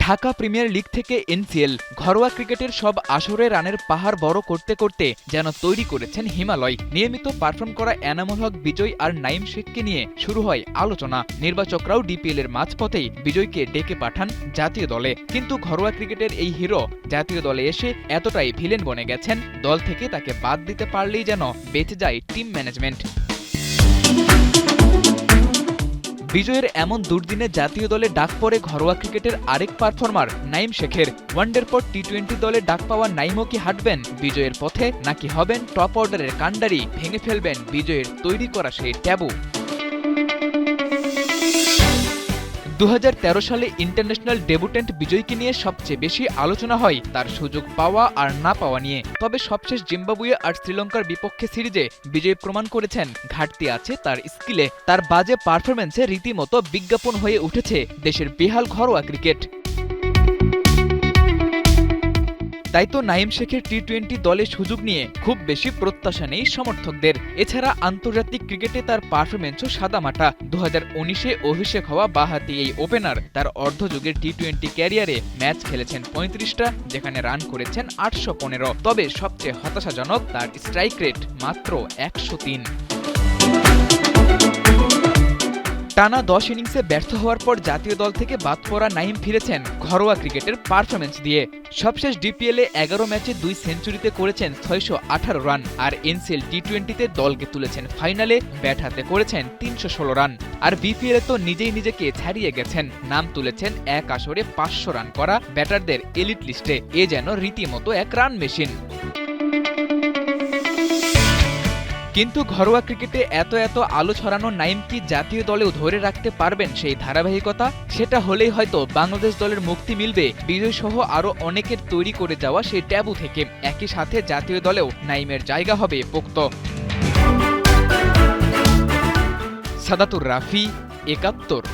Dhaka premier league থেকে NCL ঘরোয়া ক্রিকেটের সব আসরে রানের পাহাড় বড় করতে করতে যেন তৈরি করেছেন হিমালয়। নিয়মিত পারফর্ম করা এনামুল হক বিজয় আর নাইম শেখকে নিয়ে শুরু হয় আলোচনা। নির্বাচকরাও ডিপিএল এর মাঝপথেই বিজয়কে ডেকে পাঠান জাতীয় দলে। কিন্তু ঘরোয়া ক্রিকেটের এই হিরো জাতীয় দলে এসে এতটাই ভিলেন বনে গেছেন, দল থেকে তাকে বাদ দিতে পারলেই যেন বেঁচে যায় টিম ম্যানেজমেন্ট। বিজয়ের এমন দুর্দিনে জাতীয় দলে ডাক পড়ে ঘরোয়া ক্রিকেটের আরেক পারফর্মার নাইম শেখের। ওয়ানডের পর টি-20 দলে ডাক পাওয়া নাইমও কি হাঁটবেন বিজয়ের পথে, নাকি হবেন টপ অর্ডারের কাণ্ডারি, ভেঙে ফেলবেন বিজয়ের তৈরি করা সেই ট্যাবু? 2013 সালে ইন্টারন্যাশনাল ডেবুটেন্ট বিজয়কে নিয়ে সবচেয়ে বেশি আলোচনা হয় তার সুযোগ পাওয়া আর না পাওয়া নিয়ে। তবে সবশেষ জিম্বাবুয়ে আর শ্রীলঙ্কার বিপক্ষে সিরিজে বিজয় প্রমাণ করেছেন ঘাটতি আছে তার স্কিলে। তার বাজে পারফরম্যান্সে রীতিমতো বিজ্ঞাপন হয়ে উঠেছে দেশের বেহাল ঘরোয়া ক্রিকেট। তাই তো নাইম শেখের টি-20 দলে সুযোগ নিয়ে খুব বেশি প্রত্যাশা নেই সমর্থকদের। এছাড়া আন্তর্জাতিক ক্রিকেটে তার পারফরম্যান্সও সাদামাটা। 2019-এ অভিষেক হওয়া বাঁহাতি এই ওপেনার তার অর্ধযুগের টি-20 ক্যারিয়ারে ম্যাচ খেলেছেন 35টা, যেখানে রান করেছেন 815। তবে সবচেয়ে হতাশাজনক তার স্ট্রাইক রেট মাত্র 103। টানা 10 ইনিংসে ব্যর্থ হওয়ার পর জাতীয় দল থেকে বাদ পড়া নাইম ফিরেছেন ঘরোয়া ক্রিকেটের পারফরম্যান্স দিয়ে। সবশেষ ডিপিএলে 11 ম্যাচে 2 সেঞ্চুরিতে করেছেন 618 রান, আর এনসিএল টি-20তে দলকে তুলেছেন ফাইনালে, ব্যাট হাতে করেছেন 316 রান। আর বিপিএলে তো নিজেই নিজেকে ছাড়িয়ে গেছেন, নাম তুলেছেন এক আসরে 500 রান করা ব্যাটারদের এলিট লিস্টে। এ যেন রীতিমতো এক রান মেশিন। কিন্তু ঘরোয়া ক্রিকেটে এত আলো ছড়ানো নাইম কি জাতীয় দলেও ধরে রাখতে পারবেন সেই ধারাবাহিকতা? সেটা হলেই হয়তো বাংলাদেশ দলের মুক্তি মিলবে বিজয় সহ আরও অনেকের তৈরি করে যাওয়া সেই ট্যাবু থেকে। একই সাথে জাতীয় দলেও নাইমের জায়গা হবে পোক্ত। সাদাতুর রাফি, ৭১।